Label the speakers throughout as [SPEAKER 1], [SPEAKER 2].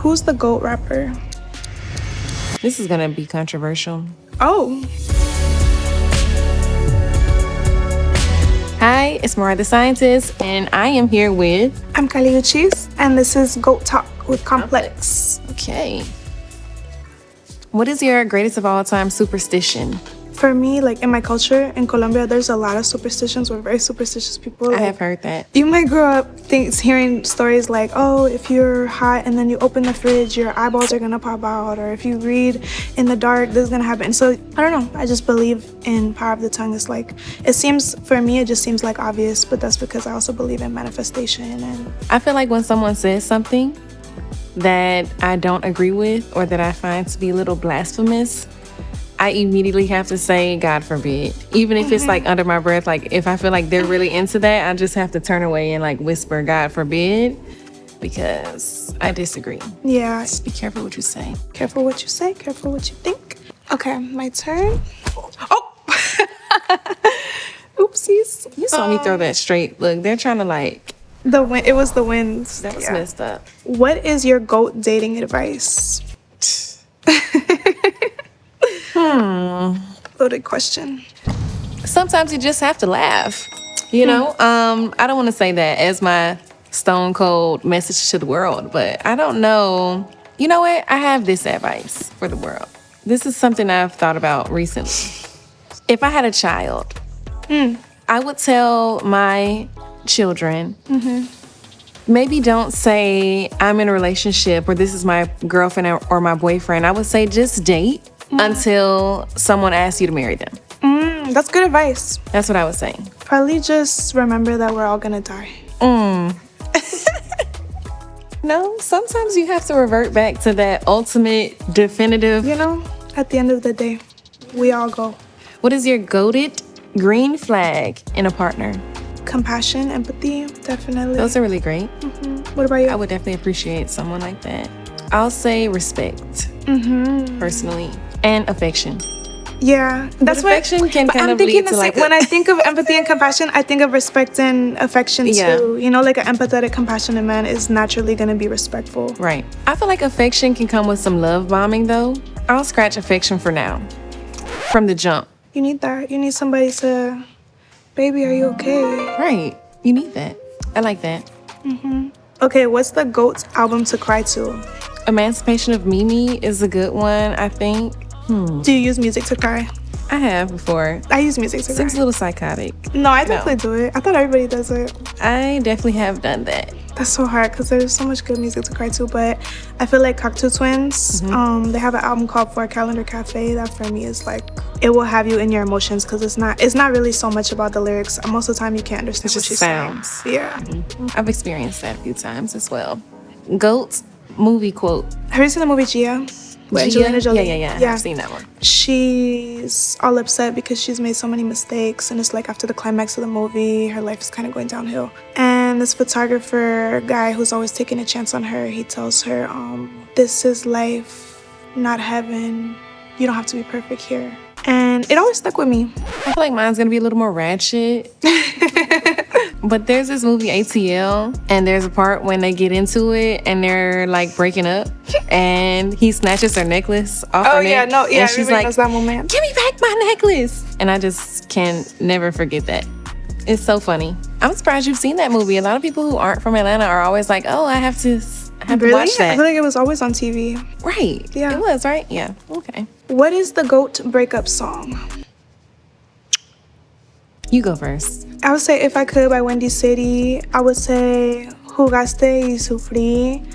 [SPEAKER 1] Who's the GOAT rapper?
[SPEAKER 2] This is gonna be controversial.
[SPEAKER 1] Oh.
[SPEAKER 2] Hi, it's Mariah the Scientist, and I am here with...
[SPEAKER 1] I'm Uchis, and this is GOAT Talk with Complex.
[SPEAKER 2] Okay. What is your greatest of all time superstition?
[SPEAKER 1] For me, like in my culture, in Colombia, there's a lot of superstitions. We're very superstitious people.
[SPEAKER 2] I have heard that.
[SPEAKER 1] You might grow up hearing stories like, oh, if you're hot and then you open the fridge, your eyeballs are gonna pop out. Or if you read in the dark, this is gonna happen. So, I don't know. I just believe in power of the tongue. It's like, for me, it just seems like obvious. But that's because I also believe in manifestation. And
[SPEAKER 2] I feel like when someone says something that I don't agree with or that I find to be a little blasphemous, I immediately have to say, God forbid. Even if it's like under my breath, like if I feel like they're really into that, I just have to turn away and like whisper, God forbid, because I disagree.
[SPEAKER 1] Yeah.
[SPEAKER 2] Just be careful what you say.
[SPEAKER 1] Careful what you say, careful what you think. Okay, my turn. Oh! Oopsies.
[SPEAKER 2] You saw me throw that straight. Look, they're trying to like...
[SPEAKER 1] It was the wind.
[SPEAKER 2] That was messed up.
[SPEAKER 1] What is your GOAT dating advice? Loaded question.
[SPEAKER 2] Sometimes you just have to laugh. You know, I don't want to say that as my stone cold message to the world, but I don't know. You know what? I have this advice for the world. This is something I've thought about recently. If I had a child, I would tell my children, maybe don't say I'm in a relationship or this is my girlfriend or my boyfriend. I would say just date until someone asks you to marry them.
[SPEAKER 1] That's good advice.
[SPEAKER 2] That's what I was saying.
[SPEAKER 1] Probably just remember that we're all gonna die.
[SPEAKER 2] No, sometimes you have to revert back to that ultimate definitive.
[SPEAKER 1] You know, at the end of the day, we all go.
[SPEAKER 2] What is your goated green flag in a partner?
[SPEAKER 1] Compassion, empathy, definitely.
[SPEAKER 2] Those are really great.
[SPEAKER 1] What about you?
[SPEAKER 2] I would definitely appreciate someone like that. I'll say respect, personally, and affection.
[SPEAKER 1] Yeah, that's what
[SPEAKER 2] affection can kind
[SPEAKER 1] I'm
[SPEAKER 2] of
[SPEAKER 1] thinking
[SPEAKER 2] lead to like
[SPEAKER 1] when I think of empathy and compassion, I think of respect and affection too. You know, like an empathetic, compassionate man is naturally gonna be respectful.
[SPEAKER 2] Right. I feel like affection can come with some love bombing though. I'll scratch affection for now. From the jump.
[SPEAKER 1] You need that. You need somebody to, baby, are you okay?
[SPEAKER 2] Right. You need that. I like that.
[SPEAKER 1] Okay, what's the GOAT album to cry to?
[SPEAKER 2] Emancipation of Mimi is a good one, I think.
[SPEAKER 1] Do you use music to cry?
[SPEAKER 2] I have before.
[SPEAKER 1] I use music to cry.
[SPEAKER 2] Seems a little psychotic.
[SPEAKER 1] No, I definitely do it. I thought everybody does it.
[SPEAKER 2] I definitely have done that.
[SPEAKER 1] That's so hard because there's so much good music to cry to, but I feel like Cocteau Twins, they have an album called For a Calendar Cafe that for me is like, it will have you in your emotions because it's not really so much about the lyrics. Most of the time you can't understand
[SPEAKER 2] It's
[SPEAKER 1] what
[SPEAKER 2] just
[SPEAKER 1] she's
[SPEAKER 2] sounds.
[SPEAKER 1] saying. Yeah.
[SPEAKER 2] I've experienced that a few times as well. GOAT movie quote.
[SPEAKER 1] Have you seen the movie Gia? With Angelina Jolie?
[SPEAKER 2] Yeah. I've seen that one.
[SPEAKER 1] She's all upset because she's made so many mistakes, and it's like after the climax of the movie, her life is kind of going downhill. And this photographer guy who's always taking a chance on her, he tells her, this is life, not heaven. You don't have to be perfect here. And it always stuck with me.
[SPEAKER 2] I feel like mine's gonna be a little more ratchet. But there's this movie ATL, and there's a part when they get into it and they're like breaking up, and he snatches her necklace off her neck. And she's like,
[SPEAKER 1] knows that moment.
[SPEAKER 2] "Give me back my necklace!" And I just can never forget that. It's so funny. I'm surprised you've seen that movie. A lot of people who aren't from Atlanta are always like, "Oh, I have to watch that."
[SPEAKER 1] I feel like it was always on TV.
[SPEAKER 2] Right.
[SPEAKER 1] Yeah.
[SPEAKER 2] It was, right? Yeah. Okay.
[SPEAKER 1] What is the GOAT breakup song?
[SPEAKER 2] You go first.
[SPEAKER 1] I would say If I Could by Wendy City. I would say Jugaste y Sufrí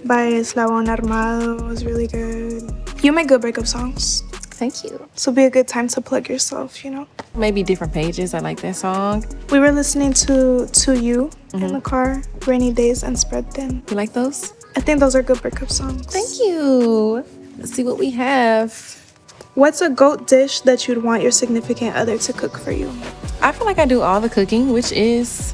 [SPEAKER 1] by Eslabón Armado was really good. You make good breakup songs.
[SPEAKER 2] Thank you.
[SPEAKER 1] This will be a good time to plug yourself, you know?
[SPEAKER 2] Maybe Different Pages. I like that song.
[SPEAKER 1] We were listening to You in the car, Rainy Days and Spread Thin.
[SPEAKER 2] You like those?
[SPEAKER 1] I think those are good breakup songs.
[SPEAKER 2] Thank you. Let's see what we have.
[SPEAKER 1] What's a GOAT dish that you'd want your significant other to cook for you?
[SPEAKER 2] I feel like I do all the cooking, which is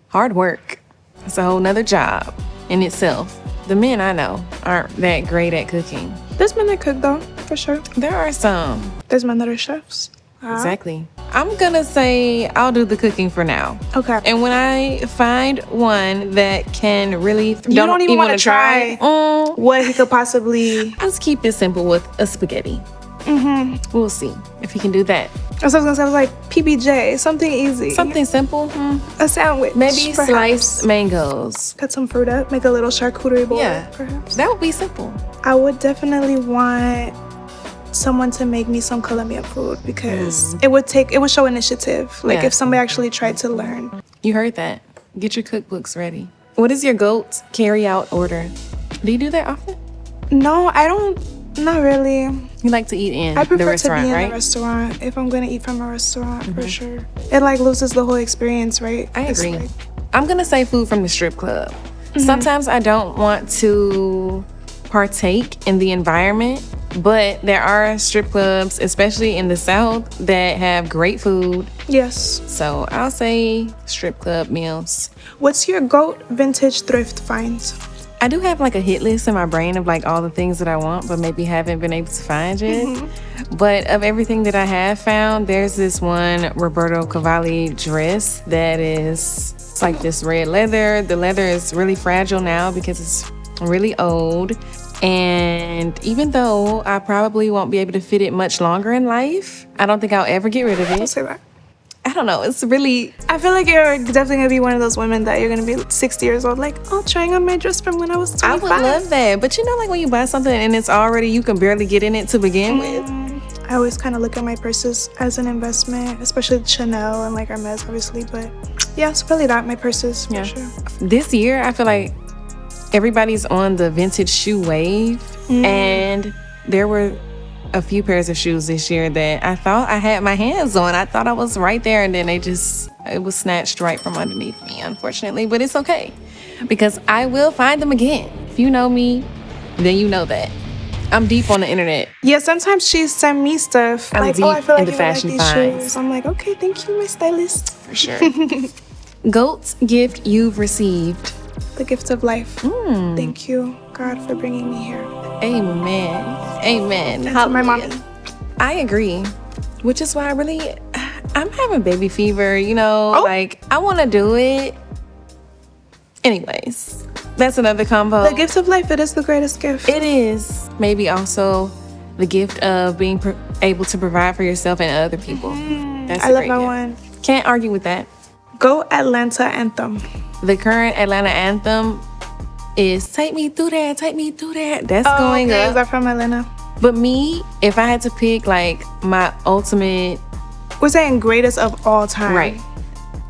[SPEAKER 2] hard work. It's a whole nother job in itself. The men I know aren't that great at cooking.
[SPEAKER 1] There's men that cook though, for sure.
[SPEAKER 2] There are some.
[SPEAKER 1] There's men that are chefs.
[SPEAKER 2] Exactly. I'm gonna say I'll do the cooking for now.
[SPEAKER 1] Okay.
[SPEAKER 2] And when I find one that can really
[SPEAKER 1] You don't even want to try what he could possibly.
[SPEAKER 2] I'll just keep it simple with a spaghetti. We'll see if he can do that.
[SPEAKER 1] I was gonna say, I was like PBJ, something easy,
[SPEAKER 2] Something simple.
[SPEAKER 1] a sandwich,
[SPEAKER 2] Maybe
[SPEAKER 1] perhaps.
[SPEAKER 2] sliced mangoes.
[SPEAKER 1] Cut some fruit up, make a little charcuterie board.
[SPEAKER 2] Yeah,
[SPEAKER 1] Perhaps.
[SPEAKER 2] that would be simple.
[SPEAKER 1] I would definitely want someone to make me some Colombian food because it would show initiative. Like
[SPEAKER 2] Yeah.
[SPEAKER 1] if somebody actually tried to learn.
[SPEAKER 2] You heard that. Get your cookbooks ready. What is your GOAT carry-out order? Do you do that often?
[SPEAKER 1] No, I don't. Not really.
[SPEAKER 2] You like to eat in
[SPEAKER 1] I prefer
[SPEAKER 2] the restaurant,
[SPEAKER 1] to be in
[SPEAKER 2] right?
[SPEAKER 1] the restaurant if I'm gonna eat from a restaurant for sure. It like loses the whole experience, right?
[SPEAKER 2] I
[SPEAKER 1] It's
[SPEAKER 2] agree.
[SPEAKER 1] like-
[SPEAKER 2] I'm gonna say food from the strip club. Sometimes I don't want to partake in the environment, but there are strip clubs, especially in the South, that have great food.
[SPEAKER 1] yes.
[SPEAKER 2] So I'll say strip club meals.
[SPEAKER 1] What's your GOAT vintage thrift finds?
[SPEAKER 2] I do have like a hit list in my brain of like all the things that I want, but maybe haven't been able to find yet. But of everything that I have found, there's this one Roberto Cavalli dress that is, it's like this red leather. The leather is really fragile now because it's really old. And even though I probably won't be able to fit it much longer in life, I don't think I'll ever get rid of
[SPEAKER 1] I'll
[SPEAKER 2] it.
[SPEAKER 1] say that.
[SPEAKER 2] I don't know. It's really,
[SPEAKER 1] I feel like you're definitely gonna be one of those women that you're gonna be 60 years old, like, oh, trying on my dress from when I was 25.
[SPEAKER 2] I would love that. But you know, like when you buy something and it's already, you can barely get in it to begin with.
[SPEAKER 1] I always kind of look at my purses as an investment, especially Chanel and like Hermes, obviously. But yeah, it's probably that, my purses, for sure.
[SPEAKER 2] This year, I feel like everybody's on the vintage shoe wave. And there were a few pairs of shoes this year that I thought I had my hands on. I thought I was right there, and then it was snatched right from underneath me, unfortunately. But it's okay, because I will find them again. If you know me, then you know that. I'm deep on the internet.
[SPEAKER 1] Yeah, sometimes she send me stuff.
[SPEAKER 2] I'm
[SPEAKER 1] like,
[SPEAKER 2] deep
[SPEAKER 1] oh, I feel
[SPEAKER 2] in
[SPEAKER 1] like
[SPEAKER 2] the
[SPEAKER 1] you would like
[SPEAKER 2] fashion
[SPEAKER 1] these
[SPEAKER 2] finds.
[SPEAKER 1] shoes. I'm like, okay, thank you, my stylist.
[SPEAKER 2] For sure. GOAT gift you've received.
[SPEAKER 1] The gift of life. Thank you, God, for bringing me here.
[SPEAKER 2] Amen. Amen.
[SPEAKER 1] And to my
[SPEAKER 2] Hallelujah.
[SPEAKER 1] mommy.
[SPEAKER 2] I agree. Which is why I'm having baby fever, you know, like I want to do it. Anyways, that's another combo.
[SPEAKER 1] The gift of life, it is the greatest gift.
[SPEAKER 2] It is. Maybe also the gift of being able to provide for yourself and other people. That's
[SPEAKER 1] I
[SPEAKER 2] a
[SPEAKER 1] love
[SPEAKER 2] great
[SPEAKER 1] that
[SPEAKER 2] gift.
[SPEAKER 1] one.
[SPEAKER 2] Can't argue with that.
[SPEAKER 1] Go Atlanta anthem.
[SPEAKER 2] The current Atlanta anthem is Take Me Through That, Take Me Through That. That's going
[SPEAKER 1] okay.
[SPEAKER 2] up.
[SPEAKER 1] Is that from Atlanta?
[SPEAKER 2] But me, if I had to pick like my ultimate,
[SPEAKER 1] We're saying greatest of all time.
[SPEAKER 2] right.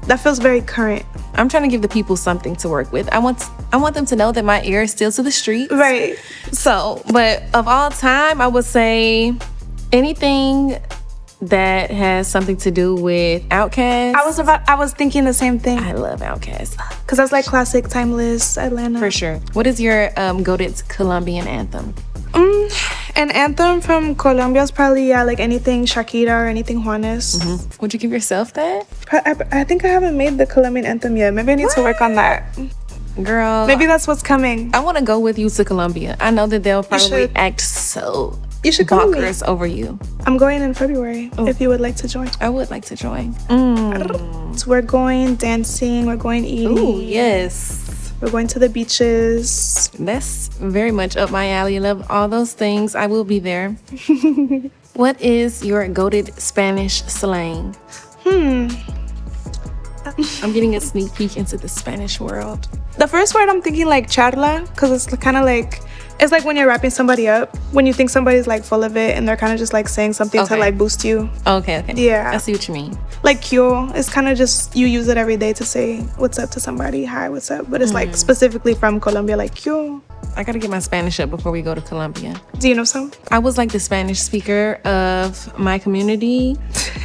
[SPEAKER 1] That feels very current.
[SPEAKER 2] I'm trying to give the people something to work with. I want them to know that my ear is still to the streets.
[SPEAKER 1] Right.
[SPEAKER 2] So, but of all time, I would say anything that has something to do with Outkast.
[SPEAKER 1] I was thinking the same thing.
[SPEAKER 2] I love Outkast.
[SPEAKER 1] Because that's like classic, timeless Atlanta.
[SPEAKER 2] For sure. What is your goated Colombian anthem?
[SPEAKER 1] An anthem from Colombia is probably, yeah, like anything Shakira or anything Juanes.
[SPEAKER 2] Would you give yourself that?
[SPEAKER 1] I think I haven't made the Colombian anthem yet. Maybe I need to work on that.
[SPEAKER 2] Girl.
[SPEAKER 1] Maybe that's what's coming.
[SPEAKER 2] I want to go with you to Colombia. I know that they'll probably
[SPEAKER 1] should.
[SPEAKER 2] act so
[SPEAKER 1] You should come with me.
[SPEAKER 2] bonkers over you.
[SPEAKER 1] I'm going in February if you would like to join.
[SPEAKER 2] I would like to join.
[SPEAKER 1] So we're going dancing, we're going eating.
[SPEAKER 2] Ooh, yes.
[SPEAKER 1] We're going to the beaches.
[SPEAKER 2] That's very much up my alley. I love all those things. I will be there. What is your goated Spanish slang? I'm getting a sneak peek into the Spanish world.
[SPEAKER 1] The first word I'm thinking like charla, because it's kind of like, it's like when you're wrapping somebody up, when you think somebody's like full of it and they're kind of just like saying something to
[SPEAKER 2] Okay.
[SPEAKER 1] like boost you.
[SPEAKER 2] Okay.
[SPEAKER 1] Yeah.
[SPEAKER 2] I see what you mean.
[SPEAKER 1] Like kyo, it's kind of just, you use it every day to say what's up to somebody, hi, what's up. But it's like specifically from Colombia, like kyo.
[SPEAKER 2] I gotta get my Spanish up before we go to Colombia.
[SPEAKER 1] Do you know some?
[SPEAKER 2] I was like the Spanish speaker of my community.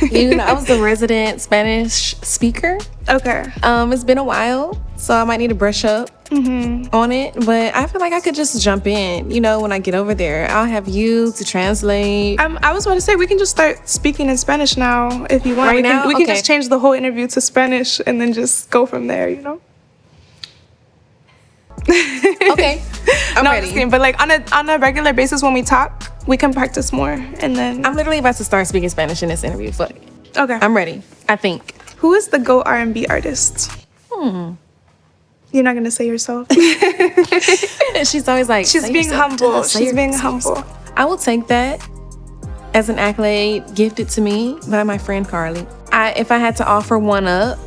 [SPEAKER 2] You know, I was the resident Spanish speaker.
[SPEAKER 1] Okay.
[SPEAKER 2] It's been a while, so I might need to brush up on it. But I feel like I could just jump in, you know, when I get over there. I'll have you to translate.
[SPEAKER 1] I was about to say, we can just start speaking in Spanish now if you want.
[SPEAKER 2] Right now?
[SPEAKER 1] We can
[SPEAKER 2] Okay.
[SPEAKER 1] just change the whole interview to Spanish and then just go from there, you know?
[SPEAKER 2] Okay, I'm
[SPEAKER 1] No,
[SPEAKER 2] ready.
[SPEAKER 1] just kidding. But like on a regular basis when we talk, we can practice more and then
[SPEAKER 2] I'm literally about to start speaking Spanish in this interview. Fuck it.
[SPEAKER 1] Okay.
[SPEAKER 2] I'm ready, I think.
[SPEAKER 1] Who is the GOAT R&B artist? You're not gonna say yourself.
[SPEAKER 2] She's always like,
[SPEAKER 1] She's
[SPEAKER 2] "Say
[SPEAKER 1] being
[SPEAKER 2] yourself,
[SPEAKER 1] humble.
[SPEAKER 2] duh, say
[SPEAKER 1] She's
[SPEAKER 2] your-
[SPEAKER 1] being
[SPEAKER 2] say
[SPEAKER 1] humble.
[SPEAKER 2] yourself." I will take that as an accolade gifted to me by my friend Carly. If I had to offer one up,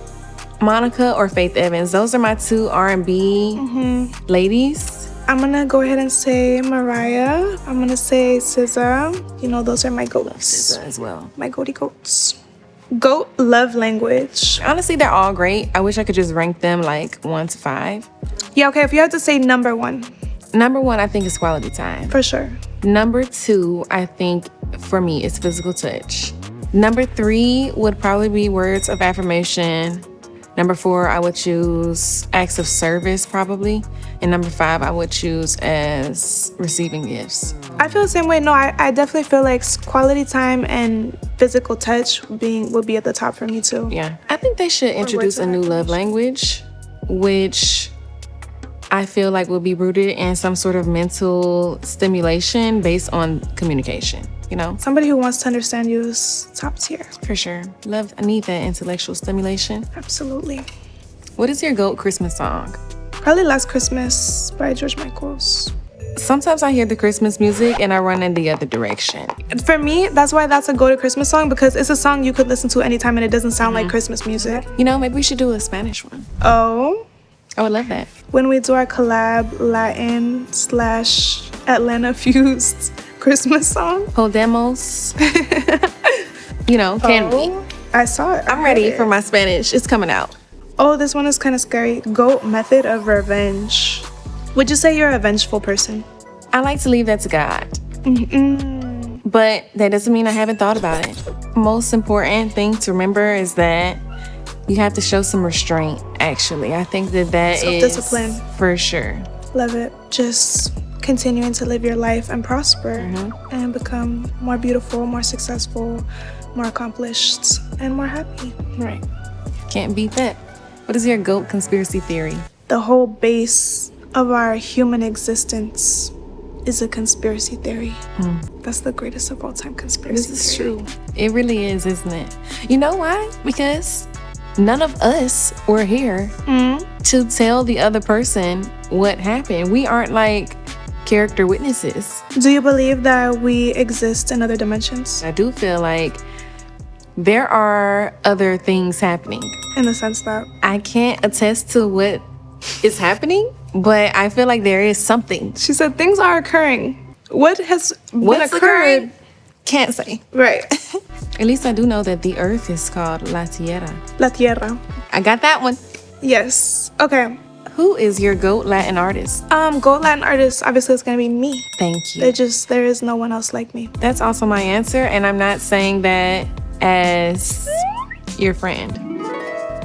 [SPEAKER 2] Monica or Faith Evans, those are my two R&B ladies.
[SPEAKER 1] I'm gonna go ahead and say Mariah. I'm gonna say SZA. You know, those are my goats.
[SPEAKER 2] SZA as well.
[SPEAKER 1] My goaty goats. Goat love language.
[SPEAKER 2] Honestly, they're all great. I wish I could just rank them like 1 to 5.
[SPEAKER 1] Yeah, okay, if you had to say number one,
[SPEAKER 2] Number 1, I think, is quality time.
[SPEAKER 1] for sure.
[SPEAKER 2] Number 2, I think, for me, is physical touch. Number 3 would probably be words of affirmation. Number 4, I would choose acts of service, probably. And number 5, I would choose as receiving gifts.
[SPEAKER 1] I feel the same way. No, I definitely feel like quality time and physical touch would be at the top for me too.
[SPEAKER 2] Yeah. I think they should introduce a new love language, which I feel like will be rooted in some sort of mental stimulation based on communication, you know?
[SPEAKER 1] Somebody who wants to understand you is top tier.
[SPEAKER 2] For sure. I need that intellectual stimulation.
[SPEAKER 1] Absolutely.
[SPEAKER 2] What is your GOAT Christmas song?
[SPEAKER 1] Probably Last Christmas by George Michael's.
[SPEAKER 2] Sometimes I hear the Christmas music and I run in the other direction.
[SPEAKER 1] For me, that's why that's a go-to Christmas song, because it's a song you could listen to anytime and it doesn't sound like Christmas music.
[SPEAKER 2] You know, maybe we should do a Spanish one.
[SPEAKER 1] Oh,
[SPEAKER 2] I would love that.
[SPEAKER 1] when we do our collab Latin/Atlanta fused Christmas song.
[SPEAKER 2] Podemos. You know, can we?
[SPEAKER 1] I saw it.
[SPEAKER 2] I'm ready for my Spanish. It's coming out.
[SPEAKER 1] Oh, this one is kind of scary. GOAT method of revenge. Would you say you're a vengeful person?
[SPEAKER 2] I like to leave that to God. But that doesn't mean I haven't thought about it. Most important thing to remember is that you have to show some restraint, actually. I think that is
[SPEAKER 1] Self-discipline.
[SPEAKER 2] for sure.
[SPEAKER 1] Love it. Just continuing to live your life and prosper and become more beautiful, more successful, more accomplished, and more happy.
[SPEAKER 2] Right. Can't beat that. What is your GOAT conspiracy theory?
[SPEAKER 1] The whole base of our human existence is a conspiracy theory. That's the greatest of all time conspiracy
[SPEAKER 2] This is
[SPEAKER 1] theory.
[SPEAKER 2] true. It really is, isn't it? You know why? Because none of us were here to tell the other person what happened. We aren't like character witnesses.
[SPEAKER 1] Do you believe that we exist in other dimensions?
[SPEAKER 2] I do feel like there are other things happening.
[SPEAKER 1] In the sense that
[SPEAKER 2] I can't attest to what is happening, but I feel like there is something.
[SPEAKER 1] she said things are occurring. What has
[SPEAKER 2] What's
[SPEAKER 1] been occurring?
[SPEAKER 2] occurring? Can't say.
[SPEAKER 1] Right.
[SPEAKER 2] At least I do know that the earth is called La Tierra.
[SPEAKER 1] La Tierra.
[SPEAKER 2] I got that one.
[SPEAKER 1] Yes. Okay.
[SPEAKER 2] Who is your GOAT Latin artist?
[SPEAKER 1] GOAT Latin artist, obviously it's gonna be me.
[SPEAKER 2] Thank you.
[SPEAKER 1] There is no one else like me.
[SPEAKER 2] That's also my answer, and I'm not saying that as your friend.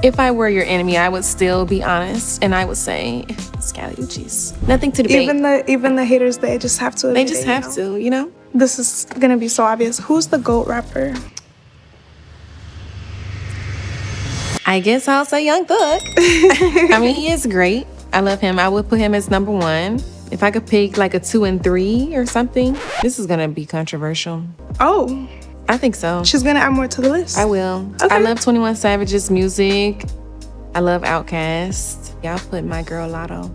[SPEAKER 2] If I were your enemy, I would still be honest, and I would say Scally Uchis. Nothing to debate.
[SPEAKER 1] Even the haters, they just have to
[SPEAKER 2] They
[SPEAKER 1] admit
[SPEAKER 2] just
[SPEAKER 1] it, you
[SPEAKER 2] have
[SPEAKER 1] know?
[SPEAKER 2] to, you know?
[SPEAKER 1] This is gonna be so obvious. Who's the GOAT rapper?
[SPEAKER 2] I guess I'll say Young Thug. I mean, he is great. I love him. I would put him as number 1. If I could pick like a 2 and 3 or something, this is gonna be controversial.
[SPEAKER 1] Oh,
[SPEAKER 2] I think so.
[SPEAKER 1] she's gonna add more to the list.
[SPEAKER 2] I will.
[SPEAKER 1] Okay.
[SPEAKER 2] I love 21 Savage's music. I love Outkast. Y'all put my girl Lotto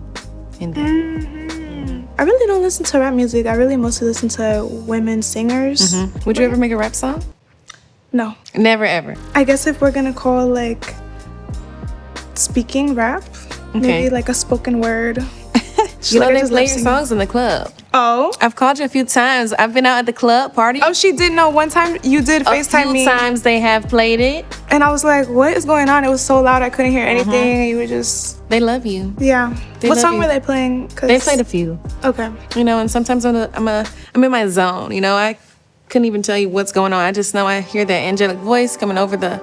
[SPEAKER 2] in there.
[SPEAKER 1] I really don't listen to rap music. I really mostly listen to women singers.
[SPEAKER 2] Would you ever make a rap song?
[SPEAKER 1] No.
[SPEAKER 2] Never ever.
[SPEAKER 1] I guess if we're gonna call like speaking rap,
[SPEAKER 2] Okay.
[SPEAKER 1] maybe like a spoken word.
[SPEAKER 2] You know
[SPEAKER 1] Like I
[SPEAKER 2] they
[SPEAKER 1] just
[SPEAKER 2] play
[SPEAKER 1] love
[SPEAKER 2] your
[SPEAKER 1] singing.
[SPEAKER 2] songs in the club.
[SPEAKER 1] Oh.
[SPEAKER 2] I've called you a few times. I've been out at the club party.
[SPEAKER 1] Oh, she did know. One time you did
[SPEAKER 2] a
[SPEAKER 1] FaceTime
[SPEAKER 2] few
[SPEAKER 1] me.
[SPEAKER 2] times they have played it.
[SPEAKER 1] And I was like, what is going on? It was so loud I couldn't hear anything. And you were just,
[SPEAKER 2] They love you.
[SPEAKER 1] yeah.
[SPEAKER 2] They
[SPEAKER 1] What
[SPEAKER 2] love
[SPEAKER 1] song
[SPEAKER 2] you.
[SPEAKER 1] were they playing? 'Cause-
[SPEAKER 2] They played a few.
[SPEAKER 1] Okay.
[SPEAKER 2] You know, and sometimes I'm in my zone. You know, I couldn't even tell you what's going on. I just know I hear that angelic voice coming over the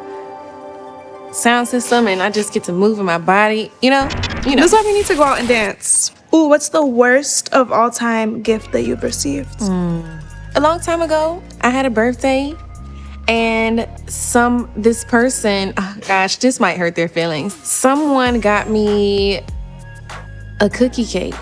[SPEAKER 2] sound system, and I just get to move in my body. You know.
[SPEAKER 1] That's why we need to go out and dance. Ooh, what's the worst of all time gift that you've received?
[SPEAKER 2] A long time ago, I had a birthday, and this person, oh gosh, this might hurt their feelings. Someone got me a cookie cake,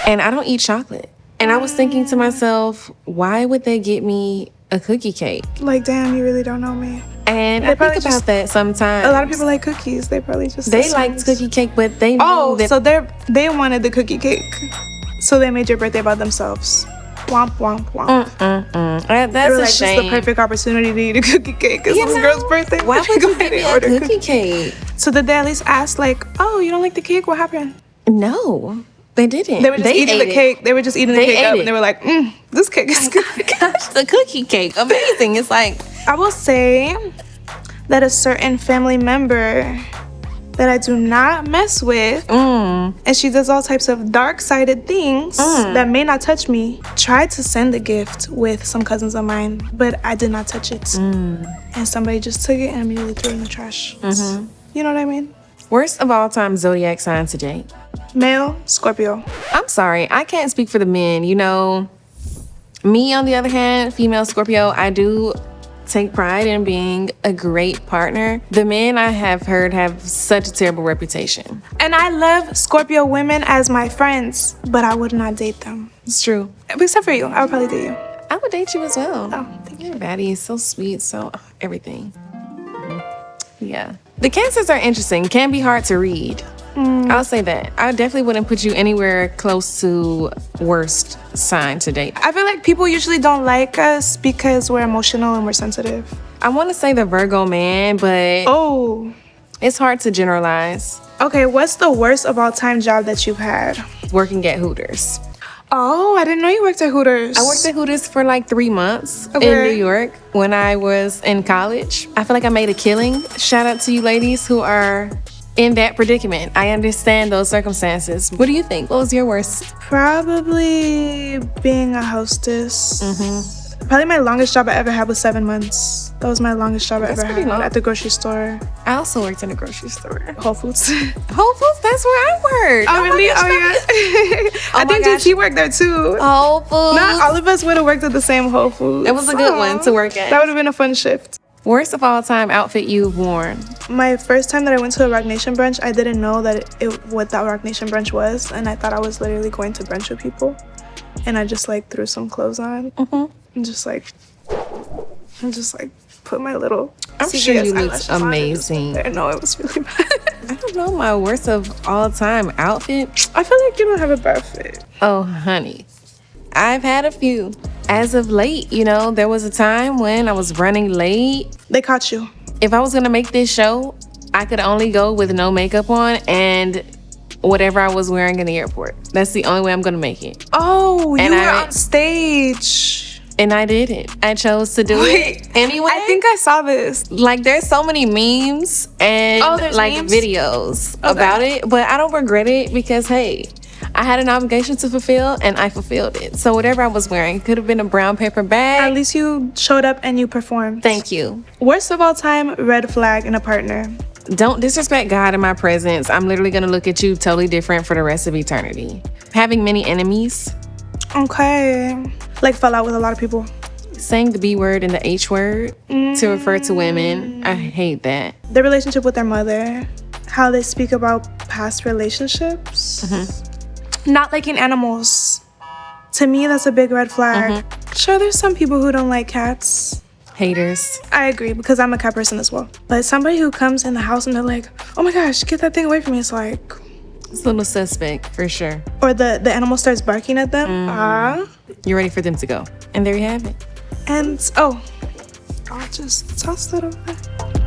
[SPEAKER 2] and I don't eat chocolate. And I was thinking to myself, why would they get me a cookie cake?
[SPEAKER 1] Like, damn, you really don't know me.
[SPEAKER 2] And
[SPEAKER 1] They
[SPEAKER 2] I think
[SPEAKER 1] probably
[SPEAKER 2] about
[SPEAKER 1] just-
[SPEAKER 2] that sometimes.
[SPEAKER 1] A lot of people like cookies. They probably just
[SPEAKER 2] They
[SPEAKER 1] assumed.
[SPEAKER 2] liked cookie cake, but they knew
[SPEAKER 1] Oh,
[SPEAKER 2] that
[SPEAKER 1] so they wanted the cookie cake. So they made your birthday about themselves. Womp womp womp. They
[SPEAKER 2] that's
[SPEAKER 1] were
[SPEAKER 2] a
[SPEAKER 1] like, this is
[SPEAKER 2] shame.
[SPEAKER 1] the perfect opportunity to eat a cookie cake. It's
[SPEAKER 2] You
[SPEAKER 1] this
[SPEAKER 2] know,
[SPEAKER 1] girl's birthday.
[SPEAKER 2] Why would
[SPEAKER 1] Go
[SPEAKER 2] you
[SPEAKER 1] ahead
[SPEAKER 2] give me
[SPEAKER 1] and
[SPEAKER 2] a
[SPEAKER 1] order
[SPEAKER 2] cookie cake?
[SPEAKER 1] So did they at least ask like, oh, you don't like the cake? What happened?
[SPEAKER 2] No, they didn't.
[SPEAKER 1] They were just eating the
[SPEAKER 2] ate it.
[SPEAKER 1] cake. They were just eating the
[SPEAKER 2] They
[SPEAKER 1] cake
[SPEAKER 2] ate
[SPEAKER 1] up,
[SPEAKER 2] it.
[SPEAKER 1] and they were like, this cake is good.
[SPEAKER 2] Gosh, the cookie cake, amazing. It's like,
[SPEAKER 1] I will say that a certain family member that I do not mess with, and she does all types of dark-sided things that may not touch me, tried to send the gift with some cousins of mine, but I did not touch it. And somebody just took it and immediately threw it in the trash. You know what I mean?
[SPEAKER 2] worst of all time zodiac sign to date.
[SPEAKER 1] Male, Scorpio.
[SPEAKER 2] I'm sorry, I can't speak for the men. You know, me on the other hand, female Scorpio, I do take pride in being a great partner. The men I have heard have such a terrible reputation.
[SPEAKER 1] And I love Scorpio women as my friends, but I would not date them.
[SPEAKER 2] It's true.
[SPEAKER 1] Except for you. I would probably date you.
[SPEAKER 2] I would date you as well.
[SPEAKER 1] Oh, thank you.
[SPEAKER 2] You're baddie, so sweet, so everything. Yeah. The cancers are interesting, can be hard to read. I'll say that. I definitely wouldn't put you anywhere close to worst sign to date.
[SPEAKER 1] I feel like people usually don't like us because we're emotional and we're sensitive.
[SPEAKER 2] I want to say the Virgo man, but
[SPEAKER 1] Oh.
[SPEAKER 2] it's hard to generalize.
[SPEAKER 1] Okay, what's the worst of all time job that you've had?
[SPEAKER 2] Working at Hooters.
[SPEAKER 1] Oh, I didn't know you worked at Hooters.
[SPEAKER 2] I worked at Hooters for like 3 months in
[SPEAKER 1] Okay.
[SPEAKER 2] New York when I was in college. I feel like I made a killing. Shout out to you ladies who are in that predicament. I understand those circumstances. What do you think? What was your worst?
[SPEAKER 1] Probably being a hostess. Probably my longest job I ever had was 7 months. That was my longest job I
[SPEAKER 2] That's
[SPEAKER 1] ever
[SPEAKER 2] pretty
[SPEAKER 1] had
[SPEAKER 2] long.
[SPEAKER 1] at the grocery store.
[SPEAKER 2] I also worked in a grocery store.
[SPEAKER 1] Whole Foods.
[SPEAKER 2] Whole Foods, that's where I worked.
[SPEAKER 1] Oh, really?
[SPEAKER 2] my gosh,
[SPEAKER 1] Oh, yeah. I
[SPEAKER 2] my
[SPEAKER 1] think
[SPEAKER 2] gosh.
[SPEAKER 1] JT worked there too.
[SPEAKER 2] Whole Foods.
[SPEAKER 1] Not all of us would have worked at the same Whole Foods.
[SPEAKER 2] It was a good one to work at.
[SPEAKER 1] That would have been a fun shift.
[SPEAKER 2] Worst of all time outfit you've worn.
[SPEAKER 1] My first time that I went to a Rock Nation brunch, I didn't know that what that Rock Nation brunch was, and I thought I was literally going to brunch with people, and I just like threw some clothes on and just like put my little.
[SPEAKER 2] I'm sure
[SPEAKER 1] CVS
[SPEAKER 2] you looked
[SPEAKER 1] eyelashes on and just went
[SPEAKER 2] amazing.
[SPEAKER 1] there. No, it was really bad.
[SPEAKER 2] I don't know my worst of all time outfit.
[SPEAKER 1] I feel like you don't have a bad fit.
[SPEAKER 2] Oh, honey. I've had a few. As of late, you know, there was a time when I was running late.
[SPEAKER 1] They caught you.
[SPEAKER 2] If I was gonna make this show, I could only go with no makeup on and whatever I was wearing in the airport. That's the only way I'm gonna make it.
[SPEAKER 1] Oh, you
[SPEAKER 2] And
[SPEAKER 1] were
[SPEAKER 2] I-
[SPEAKER 1] on stage.
[SPEAKER 2] And I did it. I chose to do
[SPEAKER 1] Wait,
[SPEAKER 2] it anyway.
[SPEAKER 1] I think I saw this.
[SPEAKER 2] like there's so many memes and
[SPEAKER 1] Oh, there's
[SPEAKER 2] like
[SPEAKER 1] memes?
[SPEAKER 2] videos
[SPEAKER 1] Okay.
[SPEAKER 2] about it, but I don't regret it because hey, I had an obligation to fulfill and I fulfilled it. So whatever I was wearing could have been a brown paper bag.
[SPEAKER 1] At least you showed up and you performed.
[SPEAKER 2] Thank you.
[SPEAKER 1] Worst of all time, red flag in a partner.
[SPEAKER 2] Don't disrespect God in my presence. I'm literally gonna look at you totally different for the rest of eternity. Having many enemies,
[SPEAKER 1] Okay. Like fell out with a lot of people.
[SPEAKER 2] saying the B word and the H word to refer to women, I hate that.
[SPEAKER 1] Their relationship with their mother. How they speak about past relationships. Not liking animals. To me, that's a big red flag. Sure, there's some people who don't like cats.
[SPEAKER 2] Haters.
[SPEAKER 1] I agree because I'm a cat person as well. But somebody who comes in the house and they're like, oh my gosh, get that thing away from me. It's like,
[SPEAKER 2] It's a little suspect for sure.
[SPEAKER 1] or the animal starts barking at them.
[SPEAKER 2] You're ready for them to go. And there you have it.
[SPEAKER 1] And oh, I'll just toss that over there.